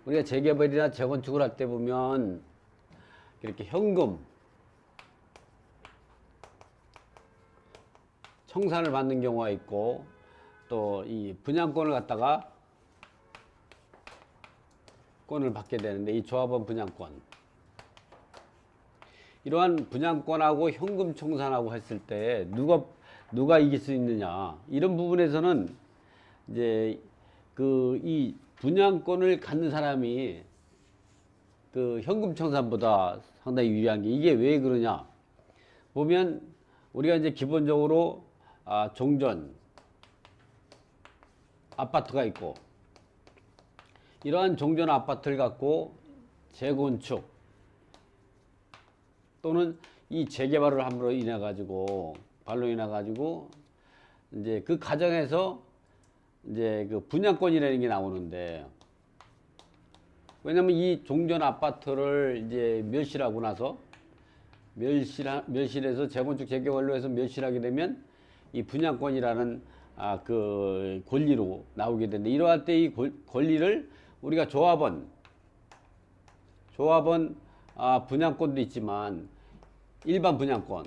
우리가 재개발이나 재건축을 할 때 보면 이렇게 현금 청산을 받는 경우가 있고, 또 이 분양권을 갖다가 권을 받게 되는데, 이 조합원 분양권, 이러한 분양권하고 현금 청산하고 했을 때 누가 이길 수 있느냐, 이런 부분에서는 이제 그 이 분양권을 갖는 사람이 그 현금 청산보다 상당히 유리한 게, 이게 왜 그러냐 보면, 우리가 이제 기본적으로 종전 아파트가 있고, 이러한 종전 아파트를 갖고 재건축 또는 이 재개발을 함으로 인해 가지고, 발로 인해 가지고 이제 그 과정에서 이제 그 분양권이라는 게 나오는데, 왜냐면 이 종전 아파트를 이제 멸실하고 나서 멸실해서 재건축 재개발로 해서 멸실하게 되면 이 분양권이라는 그 권리로 나오게 되는데, 이러할 때 이 권리를 우리가 조합원 분양권도 있지만 일반 분양권,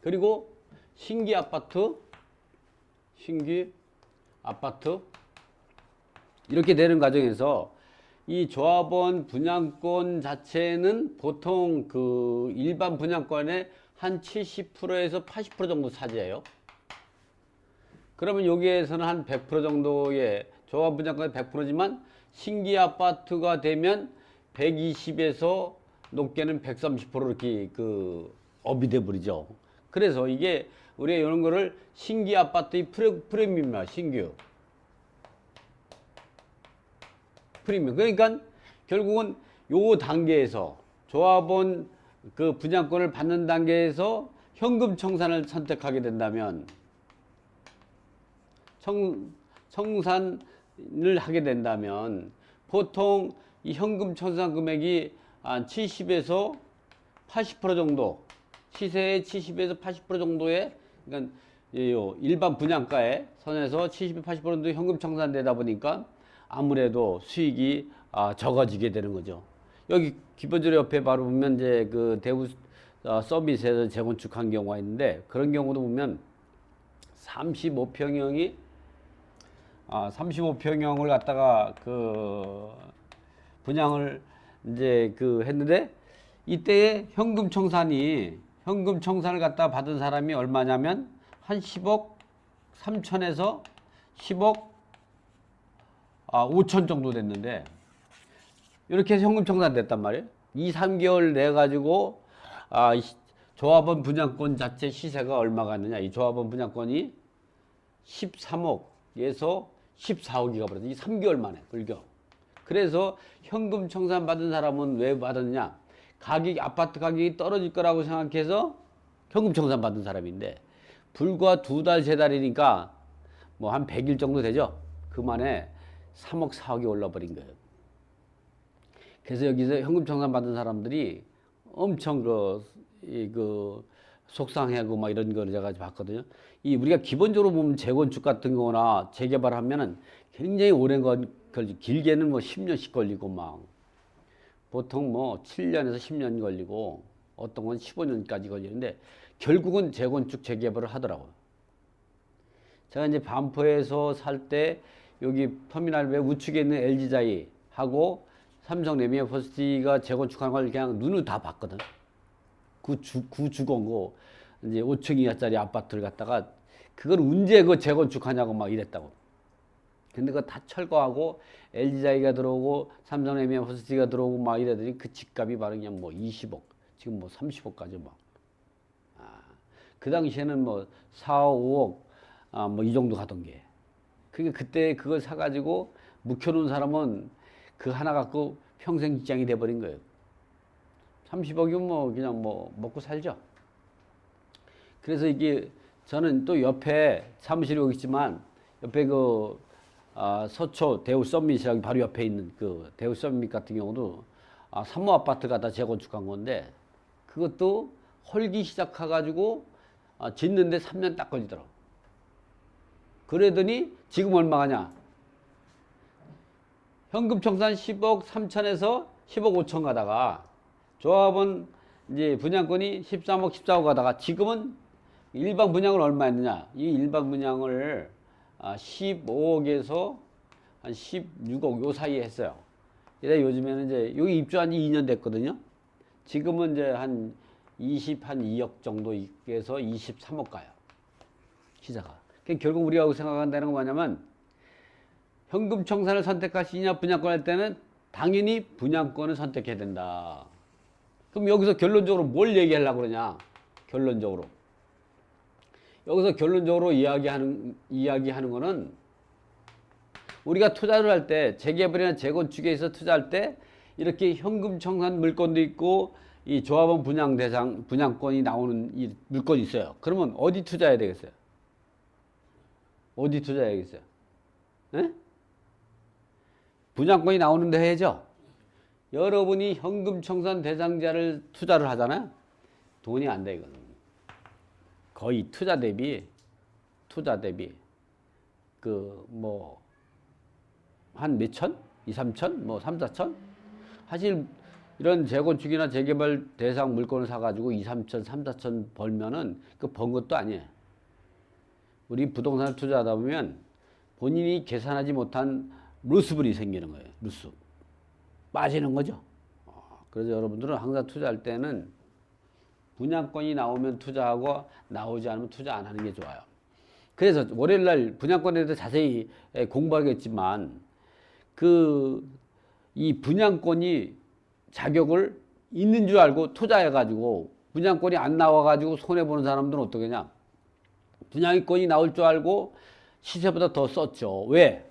그리고 신규 아파트 이렇게 되는 과정에서 이 조합원 분양권 자체는 보통 그 일반 분양권의 한 70%에서 80% 정도 차지해요. 그러면 여기에서는 한 100% 정도의 조합 분양권이 100%지만 신규 아파트가 되면 120에서 높게는 130% 이렇게 그 업이 돼 버리죠. 그래서 이게 우리가 이런 거를 신규 아파트의 프리미엄이야. 신규 프리미엄. 그러니까 결국은 요 단계에서 조합원 그 분양권을 받는 단계에서 현금 청산을 선택하게 된다면, 청산을 하게 된다면 보통 이 현금 청산 금액이 한 70에서 80% 정도, 시세의 70에서 80% 정도의, 그러니까 일반 분양가에 선에서 70에서 80% 정도 현금 청산되다 보니까 아무래도 수익이 적어지게 되는 거죠. 여기 기본적으로 옆에 바로 보면 이제 그 대우 서비스에서 재건축한 경우가 있는데, 그런 경우도 보면 35평형을 갖다가 그 분양을 이제 그 했는데, 이때에 현금 청산을 갖다 받은 사람이 얼마냐면 한 10억 3천에서 10억 5천 정도 됐는데, 이렇게 해서 현금 청산됐단 말이에요. 2, 3개월 내 가지고 조합원 분양권 자체 시세가 얼마가 있느냐, 이 조합원 분양권이 13억에서 14억이 가버렸어. 이 3개월 만에 불교. 그래서 현금 청산 받은 사람은 왜 받았느냐, 아파트 가격이 떨어질 거라고 생각해서 현금 청산 받은 사람인데, 불과 2달, 3달이니까 뭐 한 100일 정도 되죠. 그만에 3억, 4억이 올라버린 거예요. 그래서 여기서 현금 청산 받은 사람들이 엄청 속상해하고 막 이런 거를 제가 봤거든요. 우리가 기본적으로 보면 재건축 같은 거나 재개발하면은 굉장히 오랜 걸리고, 길게는 뭐 10년씩 걸리고, 막 보통 뭐 7년에서 10년 걸리고, 어떤 건 15년까지 걸리는데 결국은 재건축 재개발을 하더라고요. 제가 이제 반포에서 살 때 여기 터미널 배 우측에 있는 LG자이하고 삼성 레미퍼시티가 재건축하는 걸 그냥 눈을 다 봤거든. 구주공고 이제 5층 이하짜리 아파트를 갖다가 그걸 언제 그 재건축하냐고 막 이랬다고. 근데 그거 다 철거하고 LG자이가 들어오고 삼성 레미퍼시티가 들어오고 막 이러더니 그 집값이 바로 그냥 뭐 20억, 지금 뭐 30억까지 막. 그 당시에는 뭐 4억, 5억 뭐 이 정도 가던 게. 그때 그걸 사가지고 묵혀놓은 사람은 그 하나 갖고 평생 직장이 돼버린 거예요. 30억이면 뭐 그냥 뭐 먹고 살죠. 그래서 이게 저는 또 옆에 사무실이 여기 있지만, 옆에 서초 대우 썸밋이라고 바로 옆에 있는 그 대우 썸밋 같은 경우도 산모 아파트 갖다 재건축한 건데, 그것도 헐기 시작해가지고 짓는데 3년 딱 걸리더라고. 그러더니 지금 얼마 가냐? 현금 청산 10억 3천에서 10억 5천 가다가 조합은 이제 분양권이 13억 14억 가다가 지금은 일반 분양을 얼마 했느냐? 이 일반 분양을 15억에서 한 16억 요 사이에 했어요. 이래 요즘에는 이제 여기 입주한 지 2년 됐거든요. 지금은 이제 한 2억 정도에서 23억 가요. 시세가. 그러니까 결국 우리가 생각한다는 건 뭐냐면 현금 청산을 선택할 수 있냐 분양권 할 때는 당연히 분양권을 선택해야 된다. 그럼 여기서 결론적으로 뭘 얘기하려고 그러냐? 결론적으로. 여기서 결론적으로 이야기하는 거는 우리가 투자를 할 때 재개발이나 재건축에 서 투자할 때 이렇게 현금 청산 물건도 있고 이 조합원 분양 대상 분양권이 나오는 이 물건이 있어요. 그러면 어디 투자해야 되겠어요? 어디 투자해야겠어요? 네? 분양권이 나오는데 해야죠. 여러분이 현금 청산 대상자를 투자를 하잖아요. 돈이 안 돼 이거는. 거의 투자 대비 그 뭐 한 몇천? 2, 3천? 뭐 3, 4천? 사실 이런 재건축이나 재개발 대상 물건을 사가지고 2, 3천, 3, 4천 벌면은 그 번 것도 아니에요. 우리 부동산을 투자하다 보면 본인이 계산하지 못한 루스블이 생기는 거예요. 루스. 빠지는 거죠. 그래서 여러분들은 항상 투자할 때는 분양권이 나오면 투자하고 나오지 않으면 투자 안 하는 게 좋아요. 그래서 월요일날 분양권에 대해서 자세히 공부하겠지만 이 분양권이 자격을 있는 줄 알고 투자해가지고 분양권이 안 나와가지고 손해보는 사람들은 어떻게 하냐. 분양권이 나올 줄 알고 시세보다 더 썼죠. 왜?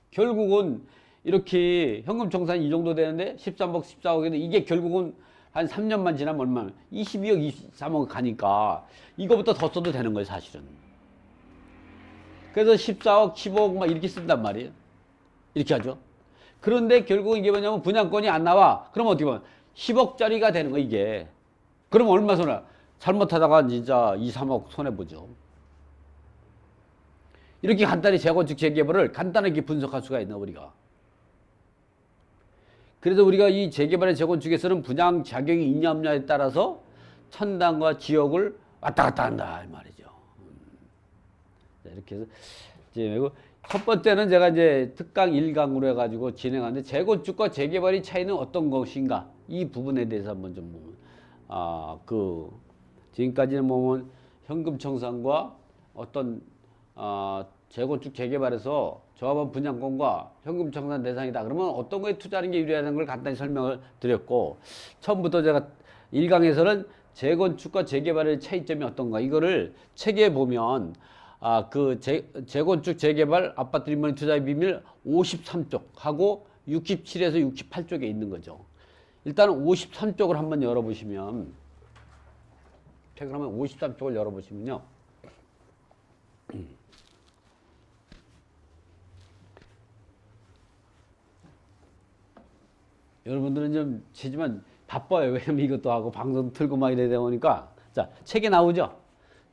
결국은 이렇게 현금 청산이 이 정도 되는데 13억, 14억인데 이게 결국은 한 3년만 지나면 얼마나 22억, 23억 가니까 이거보다 더 써도 되는 거예요, 사실은. 그래서 14억, 15억 막 이렇게 쓴단 말이에요. 이렇게 하죠. 그런데 결국 이게 뭐냐면 분양권이 안 나와. 그러면 어떻게 보면 10억짜리가 되는 거 이게. 그러면 얼마 손해? 잘못하다가 진짜 2, 3억 손해보죠. 이렇게 간단히 재건축 재개발을 간단하게 분석할 수가 있나 우리가. 그래서 우리가 이 재개발의 재건축에서는 분양 자격이 있냐 없냐에 따라서 천당과 지역을 왔다 갔다 한다 이 말이죠. 이렇게 해서 이제 첫 번째는 제가 이제 특강 1강으로 해가지고 진행하는데 재건축과 재개발의 차이는 어떤 것인가 이 부분에 대해서 한번 좀 보면 지금까지는 보면 현금 청산과 어떤 재건축 재개발에서 조합원 분양권과 현금 청산 대상이다. 그러면 어떤 거에 투자하는 게 유리하다는 걸 간단히 설명을 드렸고 처음부터 제가 1강에서는 재건축과 재개발의 차이점이 어떤가 이거를 책에 보면 재건축 재개발 아파트 리모델링 투자의 비밀 53쪽하고 67에서 68쪽에 있는 거죠. 일단 53쪽을 한번 열어보시면 책을 한번 53쪽을 열어보시면요. 여러분들은 좀 치지만 바빠요. 왜냐면 이것도 하고 방송 틀고 막 이래야 되니까. 자, 책에 나오죠?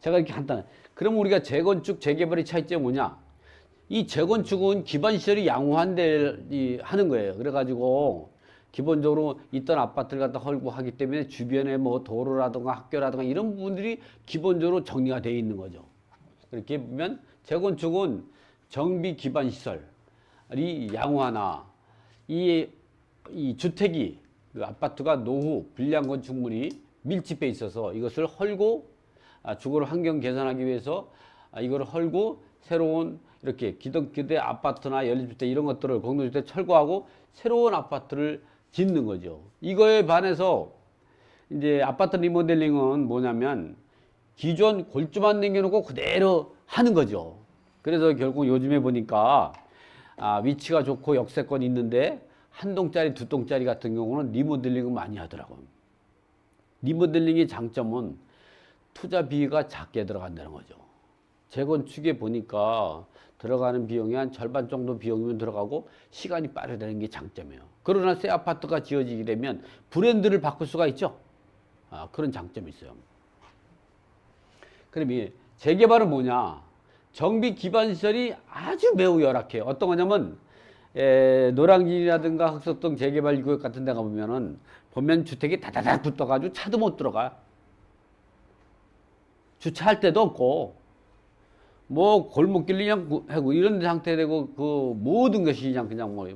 제가 이렇게 간단해. 그럼 우리가 재건축, 재개발의 차이점이 뭐냐? 이 재건축은 기반시설이 양호한데 하는 거예요. 그래가지고 기본적으로 있던 아파트를 갖다 헐고 하기 때문에 주변에 뭐 도로라든가 학교라든가 이런 부분들이 기본적으로 정리가 되어 있는 거죠. 그렇게 보면 재건축은 정비 기반시설이 양호하나 이 주택이 그 아파트가 노후 불량 건축물이 밀집해 있어서 이것을 헐고 주거 환경 개선하기 위해서 이거를 헐고 새로운 이렇게 기존 아파트나 연립주택 이런 것들을 공동주택 철거하고 새로운 아파트를 짓는 거죠. 이거에 반해서 이제 아파트 리모델링은 뭐냐면 기존 골조만 남겨놓고 그대로 하는 거죠. 그래서 결국 요즘에 보니까 위치가 좋고 역세권이 있는데 한 동짜리, 두 동짜리 같은 경우는 리모델링을 많이 하더라고요. 리모델링의 장점은 투자 비가 작게 들어간다는 거죠. 재건축에 보니까 들어가는 비용이 한 절반 정도 비용이면 들어가고 시간이 빠르다는 게 장점이에요. 그러나 새 아파트가 지어지게 되면 브랜드를 바꿀 수가 있죠. 그런 장점이 있어요. 그럼 이 재개발은 뭐냐? 정비 기반 시설이 아주 매우 열악해요. 어떤 거냐면 노량진이라든가 흑석동 재개발 구역 같은 데 보면 주택이 다다닥 붙어가지고 차도 못 들어가. 주차할 데도 없고, 뭐 골목길이 그냥 하고 이런 상태 되고 그 모든 것이 그냥 뭐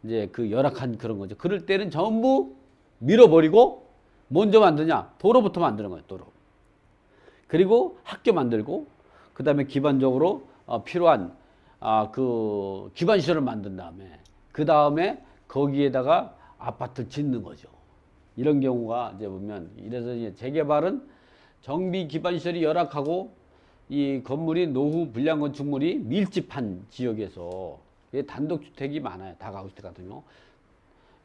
이제 그 열악한 그런 거죠. 그럴 때는 전부 밀어버리고 먼저 만드냐? 도로부터 만드는 거예요, 도로. 그리고 학교 만들고, 그 다음에 기반적으로 필요한 그 기반 시설을 만든 다음에, 그 다음에 거기에다가 아파트 짓는 거죠. 이런 경우가 이제 보면, 이래서 이제 재개발은 정비 기반 시설이 열악하고 이 건물이 노후 불량 건축물이 밀집한 지역에서 단독주택이 많아요. 다가구주택 같은 경우.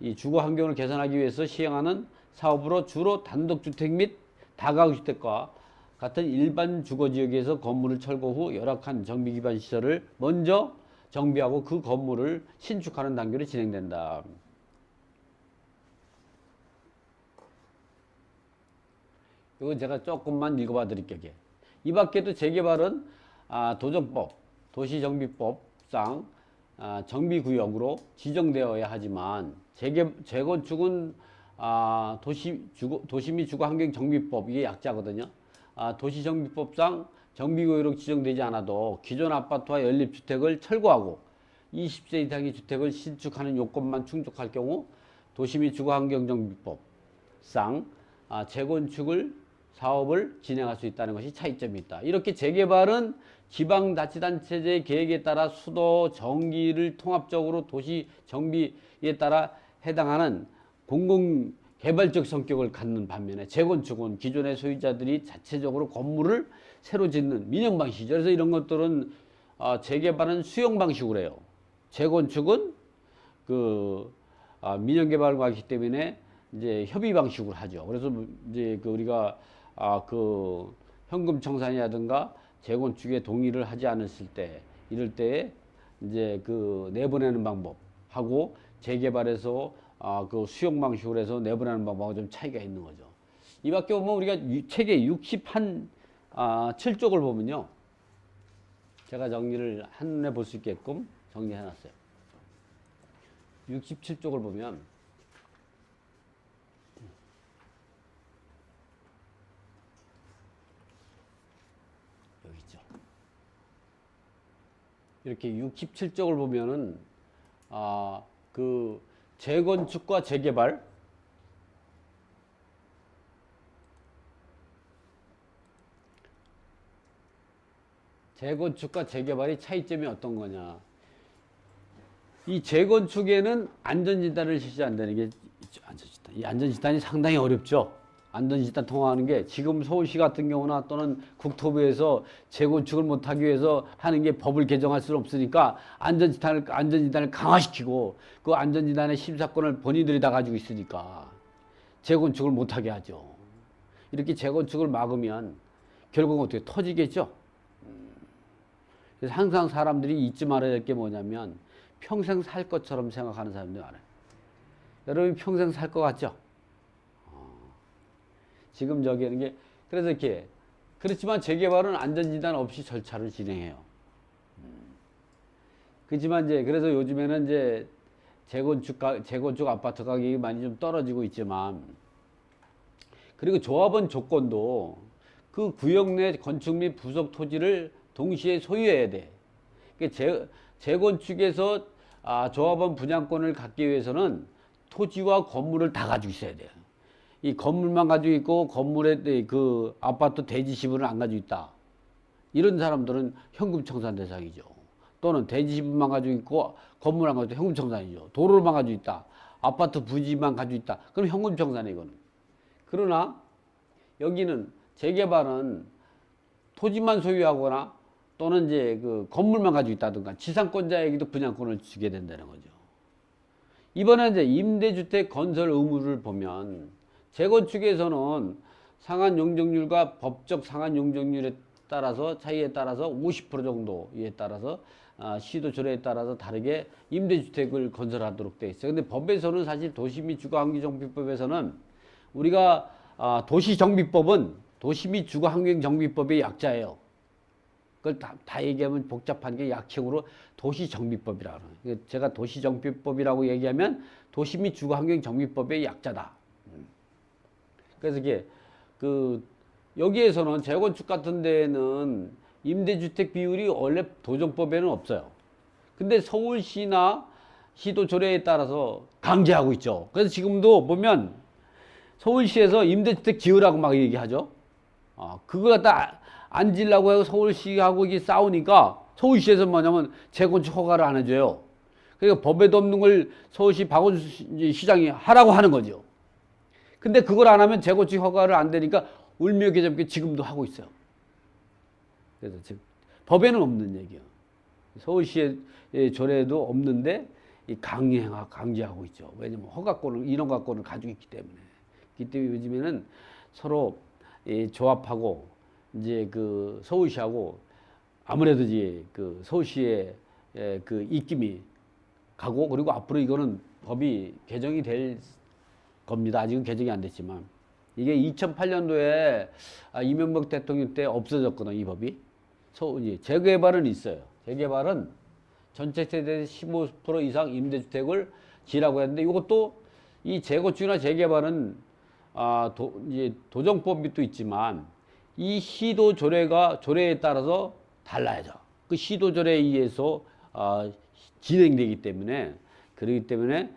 이 주거 환경을 개선하기 위해서 시행하는 사업으로 주로 단독주택 및 다가구주택과 같은 일반 주거지역에서 건물을 철거 후 열악한 정비 기반 시설을 먼저 정비하고 그 건물을 신축하는 단계로 진행된다. 이거 제가 조금만 읽어봐 드릴게요. 이 밖에도 재개발은 도정법, 도시정비법상 정비구역으로 지정되어야 하지만 재건축은 도시 및 주거환경정비법, 이게 약자거든요. 도시정비법상 정비구역으로 지정되지 않아도 기존 아파트와 연립주택을 철거하고 20세 이상의 주택을 신축하는 요건만 충족할 경우 도시 및 주거환경정비법상 재건축을 사업을 진행할 수 있다는 것이 차이점이 있다. 이렇게 재개발은 지방자치단체의 계획에 따라 수도, 전기를 통합적으로 도시 정비에 따라 해당하는 공공개발적 성격을 갖는 반면에 재건축은 기존의 소유자들이 자체적으로 건물을 새로 짓는 민영 방식이죠. 그래서 이런 것들은 재개발은 수용 방식으로 해요. 재건축은 그 민영 개발과 하기 때문에 이제 협의 방식으로 하죠. 그래서 이제 그 우리가 그 현금 청산이라든가 재건축에 동의를 하지 않았을 때, 이럴 때 이제 그 내보내는 방법하고 재개발에서 그 수용 방식으로 해서 내보내는 방법하고 좀 차이가 있는 거죠. 이 밖에 보면 우리가 책에 67쪽을 보면요. 제가 정리를 한눈에 볼 수 있게끔 정리해 놨어요. 67쪽을 보면 여기 있죠. 이렇게 67쪽을 보면은 그 재건축과 재개발, 재건축과 재개발의 차이점이 어떤 거냐. 이 재건축에는 안전진단을 실시한다는 게 안전진단. 이 안전진단이 상당히 어렵죠. 안전진단 통과하는 게 지금 서울시 같은 경우나 또는 국토부에서 재건축을 못하기 위해서 하는 게 법을 개정할 수는 없으니까 안전진단을 강화시키고 그 안전진단의 심사권을 본인들이 다 가지고 있으니까 재건축을 못하게 하죠. 이렇게 재건축을 막으면 결국은 어떻게 터지겠죠. 그래서 항상 사람들이 잊지 말아야 될 게 뭐냐면 평생 살 것처럼 생각하는 사람들이 많아요. 여러분이 평생 살 것 같죠? 지금 저기 하는 게, 그래서 이렇게, 그렇지만 재개발은 안전진단 없이 절차를 진행해요. 그렇지만 이제, 그래서 요즘에는 이제 재건축 아파트 가격이 많이 좀 떨어지고 있지만, 그리고 조합원 조건도 그 구역 내 건축 및 부속 토지를 동시에 소유해야 돼. 재건축에서 조합원 분양권을 갖기 위해서는 토지와 건물을 다 가지고 있어야 돼요. 이 건물만 가지고 있고 건물에 그 아파트 대지 지분을 안 가지고 있다. 이런 사람들은 현금 청산 대상이죠. 또는 대지 지분만 가지고 있고 건물 안 가지고 있다. 현금 청산이죠. 도로만 가지고 있다. 아파트 부지만 가지고 있다. 그럼 현금 청산이에요, 이거는. 그러나 여기는 재개발은 토지만 소유하거나 또는 이제 그 건물만 가지고 있다든가 지상권자에게도 분양권을 주게 된다는 거죠. 이번에 이제 임대주택 건설 의무를 보면 재건축에서는 상한 용적률과 법적 상한 용적률에 따라서 차이에 따라서 50% 정도에 따라서 시도 조례에 따라서 다르게 임대주택을 건설하도록 되어 있어요. 근데 법에서는 사실 도시 및 주거환경정비법에서는 우리가 도시정비법은 도시 및 주거환경정비법의 약자예요. 그걸 다 얘기하면 복잡한 게 약칭으로 도시정비법이라고 그래요. 제가 도시정비법이라고 얘기하면 도시 및 주거환경정비법의 약자다. 그래서 이게 여기에서는 재건축 같은 데에는 임대주택 비율이 원래 도정법에는 없어요. 근데 서울시나 시도 조례에 따라서 강제하고 있죠. 그래서 지금도 보면 서울시에서 임대주택 지으라고 막 얘기하죠. 그거 갖다 안 지으려고 해서 서울시하고 이게 싸우니까 서울시에서 뭐냐면 재건축 허가를 안 해줘요. 그러니까 법에도 없는 걸 서울시 박원순 시장이 하라고 하는 거죠. 근데 그걸 안 하면 재건축 허가를 안 되니까 울며개잡게 지금도 하고 있어요. 그래서 지금 법에는 없는 얘기예요. 서울시의 조례도 없는데 강제하고 있죠. 왜냐면 허가권을, 인허가권을 가지고 있기 때문에. 그렇기 때문에 요즘에는 서로 조합하고 이제 서울시하고 아무래도 이제 서울시의 그 입김이 가고, 그리고 앞으로 이거는 법이 개정이 될 겁니다. 아직은 개정이 안 됐지만 이게 2008년도에 이명박 대통령 때 없어졌거든요. 이 법이. 재개발은 있어요. 재개발은 전체 세대 15% 이상 임대주택을 지으라고 했는데, 이것도 이 재건축이나 재개발은 이제 도정법이 또 있지만 이 시도 조례에 따라서 달라야죠. 그 시도 조례에 의해서 진행되기 때문에, 그렇기 때문에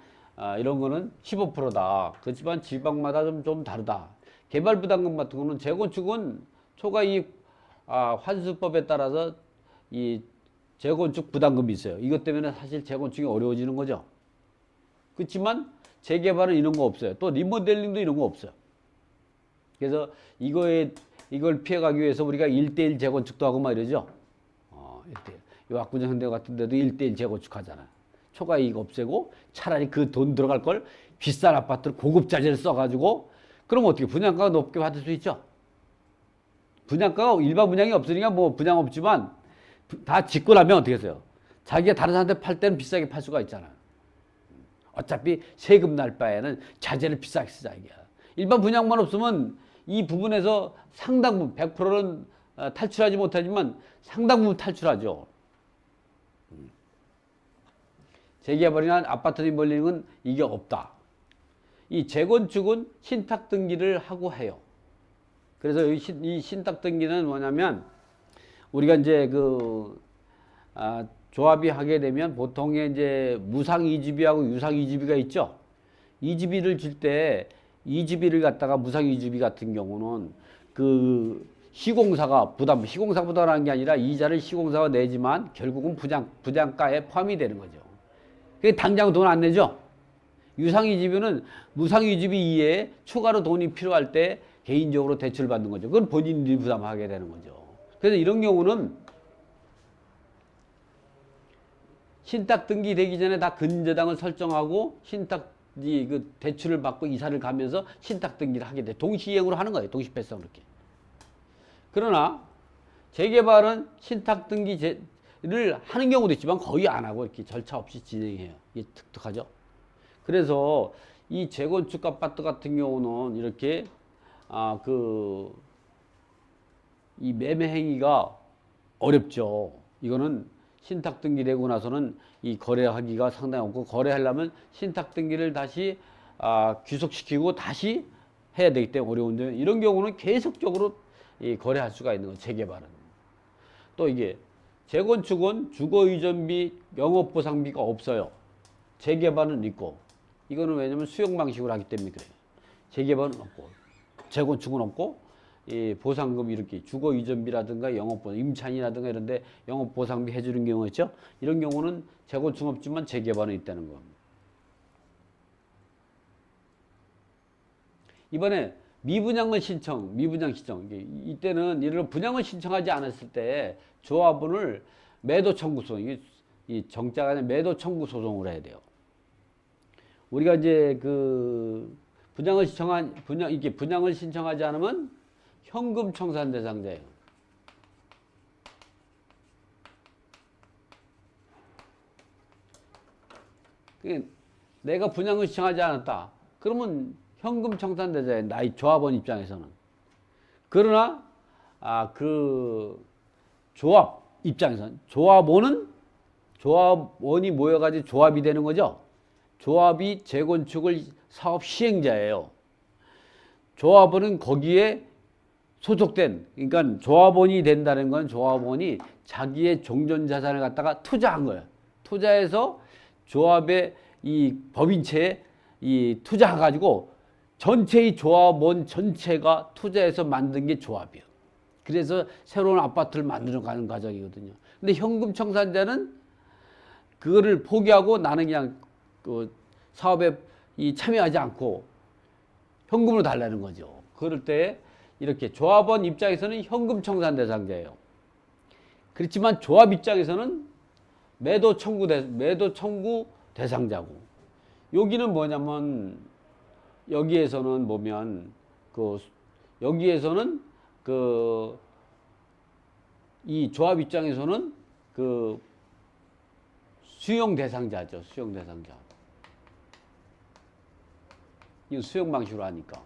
이런 거는 15%다. 그렇지만 지방마다 좀 다르다. 개발부담금 같은 거는 재건축은 초과이익 환수법에 따라서 이 재건축 부담금이 있어요. 이것 때문에 사실 재건축이 어려워지는 거죠. 그렇지만 재개발은 이런 거 없어요. 또 리모델링도 이런 거 없어요. 그래서 이걸 피해가기 위해서 우리가 1:1 재건축도 하고 막 이러죠. 1:1. 이 압구정 현대 같은 데도 1:1 재건축 하잖아요. 초과이익 없애고 차라리 그 돈 들어갈 걸 비싼 아파트를 고급자재를 써가지고, 그럼 어떻게 분양가가 높게 받을 수 있죠. 분양가가 일반 분양이 없으니까 뭐 분양 없지만 다 짓고 나면 어떻게 했어요? 자기가 다른 사람한테 팔 때는 비싸게 팔 수가 있잖아요. 어차피 세금 날 바에는 자재를 비싸게 쓰자 이게야. 일반 분양만 없으면 이 부분에서 상당 부분, 100%는 탈출하지 못하지만 상당 부분 탈출하죠. 재개발이나 아파트 리모델링은 이게 없다. 이 재건축은 신탁 등기를 하고 해요. 그래서 이 신탁 등기는 뭐냐면, 우리가 이제 조합이 하게 되면 보통의 이제 무상 이주비하고 유상 이주비가 있죠. 이주비를 줄 때, 이주비를 갖다가 무상 이주비 같은 경우는 시공사가 부담하는 게 아니라 이자를 시공사가 내지만 결국은 분양가에 포함이 되는 거죠. 그게 당장 돈 안 내죠. 유상이주비는 무상이주비 이외에 추가로 돈이 필요할 때 개인적으로 대출을 받는 거죠. 그건 본인들이 부담하게 되는 거죠. 그래서 이런 경우는 신탁 등기 되기 전에 다 근저당을 설정하고 대출을 받고 이사를 가면서 신탁 등기를 하게 돼. 동시행으로 하는 거예요. 동시배송 이렇게. 그러나 재개발은 신탁 등기를 하는 경우도 있지만 거의 안 하고 이렇게 절차 없이 진행해요. 이게 특특하죠. 그래서 이 재건축 아파트 같은 경우는 이렇게 이 매매 행위가 어렵죠. 이거는 신탁 등기되고 나서는 이 거래하기가 상당히 없고, 거래하려면 신탁 등기를 다시 귀속시키고 다시 해야 되기 때문에 어려운데, 이런 경우는 계속적으로 거래할 수가 있는 거예요. 재개발은. 또 이게 재건축은 주거이전비, 영업보상비가 없어요. 재개발은 있고. 이거는 왜냐면 수용 방식으로 하기 때문에 그래요. 재개발은 없고, 재건축은 없고, 이 보상금 이렇게 주거이전비라든가 영업보상, 임차인이라든가 이런데 영업보상비 해주는 경우가 있죠. 이런 경우는 재건축 없지만 재개발은 있다는 거. 이번에 미분양 신청. 이때는 이런 분양을 신청하지 않았을 때 조합원을 매도 청구 소송, 이 정자가 아니라 매도 청구 소송을 해야 돼요. 우리가 이제 분양을 신청하지 않으면 현금 청산 대상자예요. 내가 분양을 신청하지 않았다. 그러면 현금 청산 대상자예요. 나의 조합원 입장에서는. 그러나 조합 입장에서는 조합원이 모여가지고 조합이 되는 거죠. 조합이 재건축을 사업 시행자예요. 조합원은 거기에 소속된, 그러니까 조합원이 된다는 건 조합원이 자기의 종전 자산을 갖다가 투자한 거예요. 투자해서 조합의 이 법인체에 이 투자해가지고 전체의 조합원 전체가 투자해서 만든 게 조합이에요. 그래서 새로운 아파트를 만들어가는 과정이거든요. 근데 현금 청산자는 그거를 포기하고 나는 그냥 그 사업에 참여하지 않고 현금으로 달라는 거죠. 그럴 때 이렇게 조합원 입장에서는 현금 청산 대상자예요. 그렇지만 조합 입장에서는 매도 청구 대상자고. 여기는 뭐냐면 여기에서는 보면 여기에서는 이 조합 입장에서는 수용 대상자죠. 수용 대상자. 이 수용 방식으로 하니까.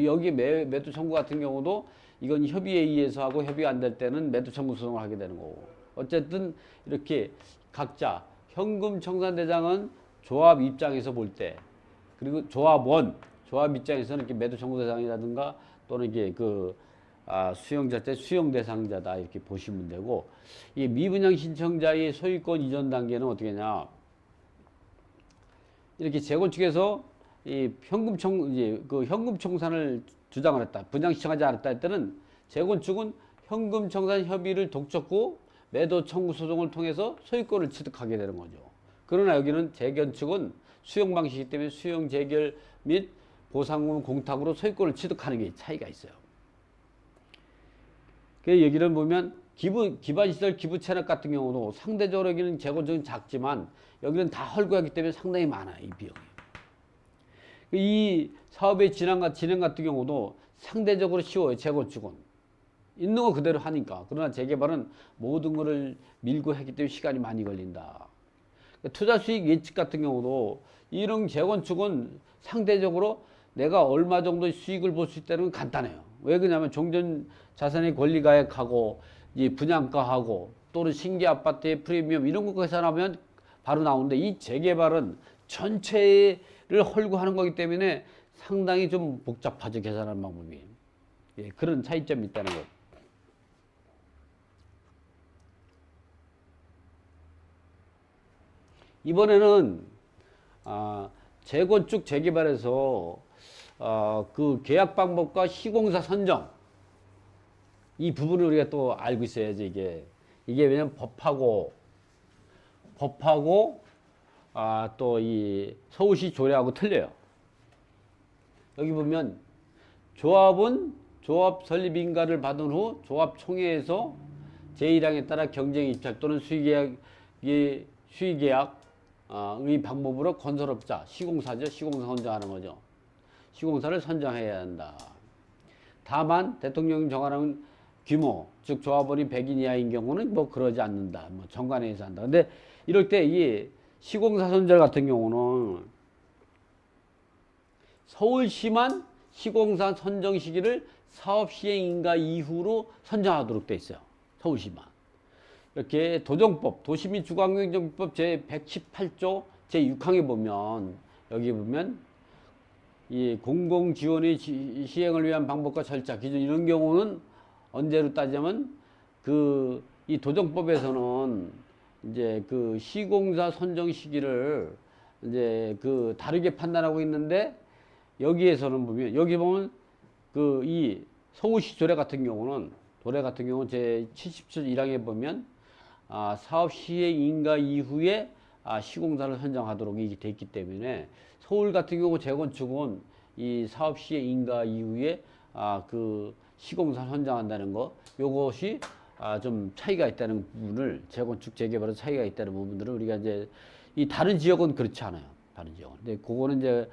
여기 매도 청구 같은 경우도 이건 협의에 의해서 하고 협의가 안 될 때는 매도 청구 소송을 하게 되는 거고. 어쨌든 이렇게 각자 현금 청산 대상은 조합 입장에서 볼 때, 그리고 조합 입장에서는 이렇게 매도 청구 대상이라든가 또는 이게 수용자 때 수용 대상자다 이렇게 보시면 되고, 이 미분양 신청자의 소유권 이전 단계는 어떻게 하냐? 이렇게 재건축에서 이 현금 청산을 주장을 했다. 분양 신청하지 않았다 할 때는 재건축은 현금 청산 협의를 독촉구 매도 청구 소송을 통해서 소유권을 취득하게 되는 거죠. 그러나 여기는 재건축은 수용 방식이기 때문에 수용 재결 및 보상금 공탁으로 소유권을 취득하는 게 차이가 있어요. 그 얘기를 보면 기반시설 기부 체납 같은 경우도 상대적으로 여기는 재건축은 작지만 여기는 다 헐고 하기 때문에 상당히 많아요. 이 비용이. 이 사업의 진행 같은 경우도 상대적으로 쉬워요. 재건축은. 있는 거 그대로 하니까. 그러나 재개발은 모든 것을 밀고 했기 때문에 시간이 많이 걸린다. 투자 수익 예측 같은 경우도 이런 재건축은 상대적으로 내가 얼마 정도의 수익을 볼 수 있다는 건 간단해요. 왜 그러냐면 종전 자산의 권리가액하고 분양가하고 또는 신규 아파트의 프리미엄 이런 거 계산하면 바로 나오는데, 이 재개발은 전체를 헐고 하는 거기 때문에 상당히 좀 복잡하죠. 계산하는 방법이. 예, 그런 차이점이 있다는 것. 이번에는 재건축 재개발에서 그 계약 방법과 시공사 선정, 이 부분을 우리가 또 알고 있어야지. 이게 왜냐면 법하고 또 이 서울시 조례하고 틀려요. 여기 보면 조합은 조합 설립 인가를 받은 후 조합총회에서 제1항에 따라 경쟁 입찰 또는 수의계약의 방법으로 건설업자, 시공사죠. 시공사 선정하는 거죠. 시공사를 선정해야 한다. 다만 대통령이 정하는 규모, 즉 조합원이 100인 이하인 경우는 뭐 그러지 않는다. 뭐 정관에서 한다. 근데 이럴 때 이 시공사 선정 같은 경우는 서울시만 시공사 선정 시기를 사업 시행 인가 이후로 선정하도록 돼 있어요. 서울시만. 이렇게 도정법, 도시민주거환경정비법 제118조 제6항에 보면, 여기 보면 이 공공지원의 시행을 위한 방법과 절차, 기준 이런 경우는 언제로 따지면 이 도정법에서는 이제 그 시공사 선정 시기를 이제 다르게 판단하고 있는데, 여기에서는 보면 여기 보면 이 서울시 조례 같은 경우는 제 77조 1항에 보면 사업 시행 인가 이후에 시공사를 선정하도록 이게 돼 있기 때문에, 서울 같은 경우 재건축은 이 사업 시행 인가 이후에 시공사를 선정한다는 거, 요것이 좀 차이가 있다는 부분을, 재건축 재개발은 차이가 있다는 부분들을 우리가 이제 이 다른 지역은 그렇지 않아요. 다른 지역은. 근데 그거는 이제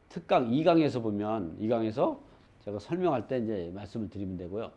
특강 2강에서 보면, 2강에서 제가 설명할 때 이제 말씀을 드리면 되고요.